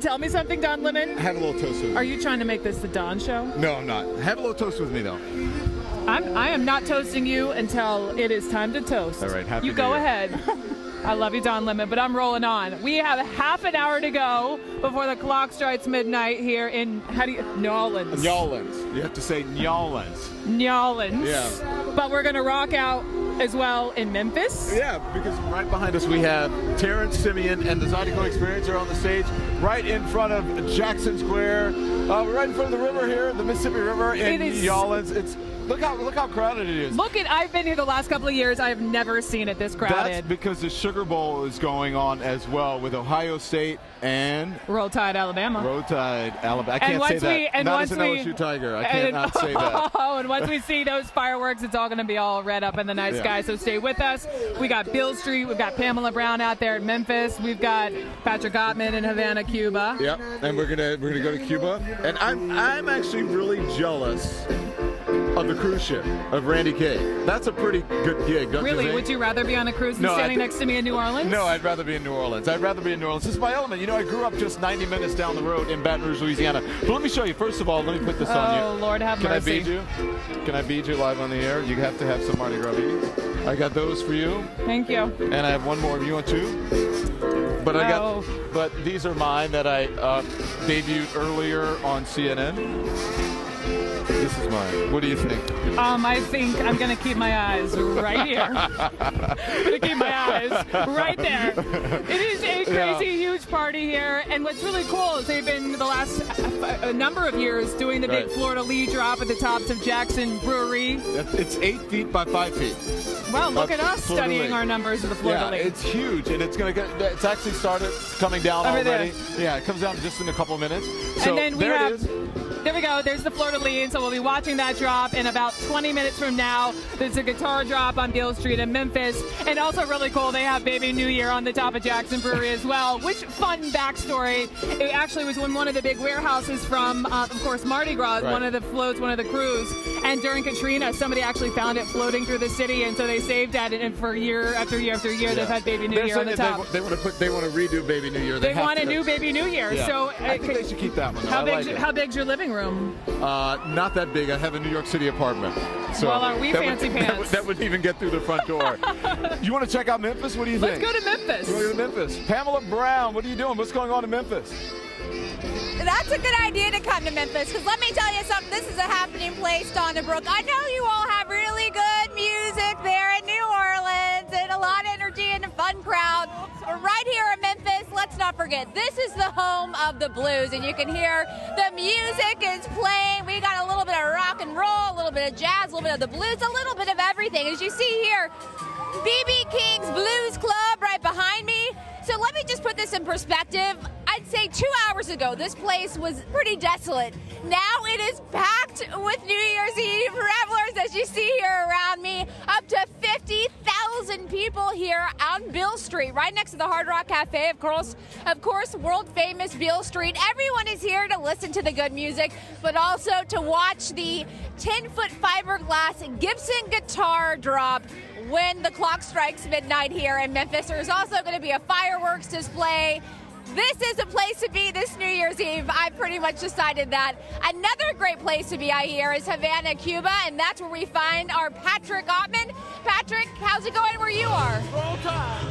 tell me something, Don Lemon? Have a little toast with me. Are you trying to make this the Don Show? No, I'm not. Have a little toast with me, though. I am not toasting you until it is time to toast. All right, happy You New go Year. ahead. I love you, Don Lemon, but I'm rolling on. We have half an hour to go before the clock strikes midnight here in, New Orleans. New Orleans. You have to say New Orleans. New Orleans. Yeah. But we're going to rock out as well in Memphis. Yeah, because right behind us we have Terrence Simeon and the Zydeco Experience are on the stage right in front of Jackson Square. Right in front of the river here, the Mississippi River in New Orleans. It's Look how crowded it is. I've been here the last couple of years. I have never seen it this crowded. That's because the Sugar Bowl is going on as well with Ohio State and Roll Tide, Alabama. Roll Tide, Alabama. I can't say that. Not as an LSU Tiger. I cannot say that. Oh, and once we see those fireworks, it's all going to be all red up in the night sky. So stay with us. We got Beale Street. We've got Pamela Brown out there in Memphis. We've got Patrick Ottman in Havana, Cuba. Yep, and we're gonna go to Cuba. And I'm actually really jealous of the cruise ship of Randy Kay. That's a pretty good gig, don't you think? Would you rather be on a cruise than standing next to me in New Orleans? No, I'd rather be in New Orleans. This is my element. You know, I grew up just 90 minutes down the road in Baton Rouge, Louisiana. But let me show you. First of all, let me put this on you. Oh, Lord have mercy. Can I bead you live on the air? You have to have some Mardi Gras beads. I got those for you. Thank you. And I have one more. You want two? But these are mine that I debuted earlier on CNN. This is mine. What do you think? I think I'm going to keep my eyes right here. I'm going to keep my eyes right there. It is a crazy, huge party here. And what's really cool is they've been the last a number of years doing the big Florida Lee drop at the tops of Jackson Brewery. It's 8 feet by 5 feet. Well, look at us studying our numbers of the Florida Lee. It's huge, and it's actually started coming down over already. there. Yeah, it comes down just in a couple minutes. So and then there we go. There's the Florida Lee, and so we'll be watching that drop in about 20 minutes from now. There's a guitar drop on Beale Street in Memphis, and also really cool, they have Baby New Year on the top of Jackson Brewery as well. Which fun backstory. It actually was when one of the big warehouses from, of course, Mardi Gras, one of the floats, one of the crews, and during Katrina, somebody actually found it floating through the city, and so they saved at it, and for year after year after year, they've had Baby New Year on the top. They want to redo Baby New Year. They want a new Baby New Year. Yeah. So I think they should keep that one. How big's your living room? Not that big. I have a New York City apartment. So well, are we fancy pants? That wouldn't even get through the front door. You want to check out Memphis? What do you think? Let's go to Memphis. We'll go to Memphis. Pamela Brown, what are you doing? What's going on in Memphis? That's a good idea to come to Memphis, because let me tell you something, this is a happening place, Don and Brooke. I know you all have really good music there in New Orleans and a lot of energy and a fun crowd. But right here in Memphis, let's not forget, this is the home of the blues, and you can hear the music is playing. We got a little bit of rock and roll, a little bit of jazz, a little bit of the blues, a little bit of everything. As you see here, B.B. King's Blues Club right behind me. So let me just put this in perspective. I'd say 2 hours ago, this place was pretty desolate. Now it is packed with New Year's Eve revelers, as you see here around me. Up to 50,000 people here on Beale Street, right next to the Hard Rock Cafe, of course, world famous Beale Street. Everyone is here to listen to the good music, but also to watch the 10-foot fiberglass Gibson guitar drop when the clock strikes midnight here in Memphis. There's also going to be a fireworks display. This is a place to be this New Year's Eve. I pretty much decided that. Another great place to be, I hear, is Havana, Cuba, and that's where we find our Patrick Ottman. Patrick, how's it going where you are? Roll Tide.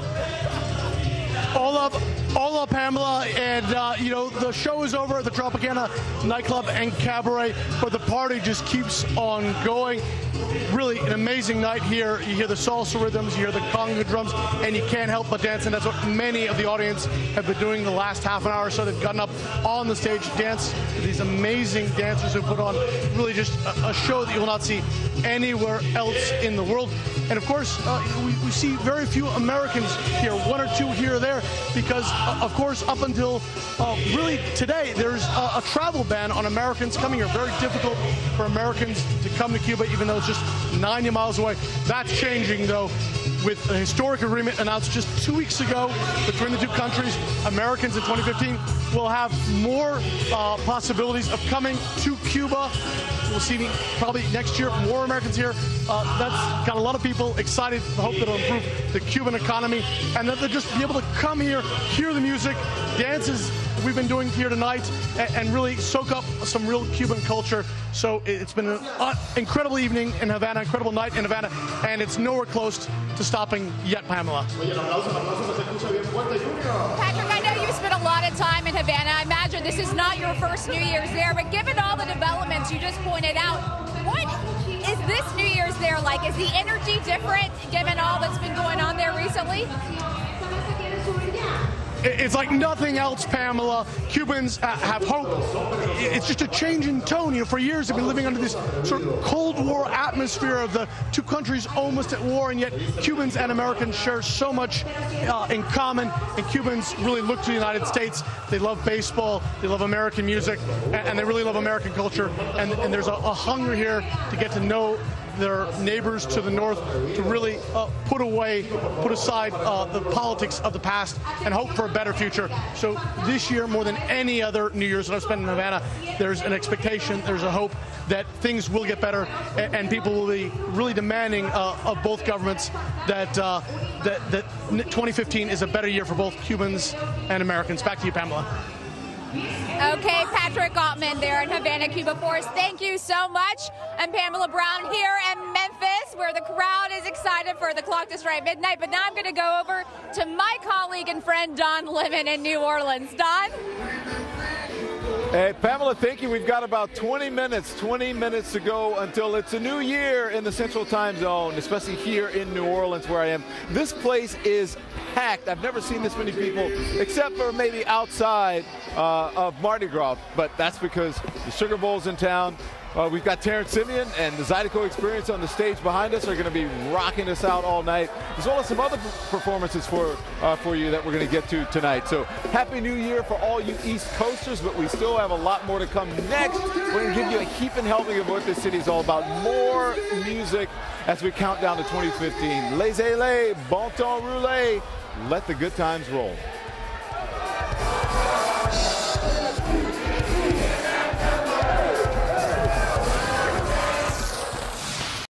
All up, Pamela, and the show is over at the Tropicana nightclub and cabaret, but the party just keeps on going. Really an amazing night here. You hear the salsa rhythms, you hear the conga drums, and you can't help but dance, and that's what many of the audience have been doing the last half an hour or so. They've gotten up on the stage, dance with these amazing dancers who put on really just a show that you will not see anywhere else in the world. And of course, we see very few Americans here, one or two here or there, because of course, up until really today, there's a travel ban on Americans coming here. Very difficult for Americans to come to Cuba, even though it's just 90 miles away. That's changing, though, with a historic agreement announced just 2 weeks ago between the two countries. Americans in 2015 will have more possibilities of coming to Cuba. We'll see probably next year more Americans here. That's got a lot of people excited. Hope that it'll improve the Cuban economy, and that they'll just be able to come here, hear the music, dance as we've been doing here tonight and really soak up some real Cuban culture. So it's been an incredible evening in Havana, incredible night in Havana, and it's nowhere close to stopping yet, Pamela. Patrick, I know you spent a lot of time in Havana. I imagine this is not your first New Year's there, but given all the developments you just pointed out, what is this New Year's there like? Is the energy different given all that's been going on there recently? It's like nothing else, Pamela. Cubans have hope. It's just a change in tone. You know, for years they've been living under this sort of Cold War atmosphere of the two countries almost at war, and yet Cubans and Americans share so much in common. And Cubans really look to the United States. They love baseball, they love American music, and they really love American culture. And there's a hunger here to get to know their neighbors to the north, to really put aside the politics of the past and hope for a better future. So this year, more than any other New Year's that I've spent in Havana, there's an expectation, there's a hope that things will get better, and people will be really demanding of both governments that 2015 is a better year for both Cubans and Americans. Back to you, Pamela. Okay, Patrick Ottman there in Havana, Cuba for us. Thank you so much. I'm Pamela Brown here in Memphis, where the crowd is excited for the clock to strike midnight. But now I'm going to go over to my colleague and friend Don Lemon in New Orleans. Don? Hey, Pamela, thank you. We've got about 20 minutes to go until it's a new year in the Central Time Zone, especially here in New Orleans where I am. This place is packed. I've never seen this many people, except for maybe outside of Mardi Gras, but that's because the Sugar Bowl's in town. We've got Terrence Simeon and the Zydeco Experience on the stage behind us are going to be rocking us out all night, as well as some other performances for you that we're going to get to tonight. So Happy New Year for all you East Coasters, but we still have a lot more to come next. We're going to give you a heaping helping of what this city is all about. More music as we count down to 2015. Laissez-les, bon temps roulé. Let the good times roll.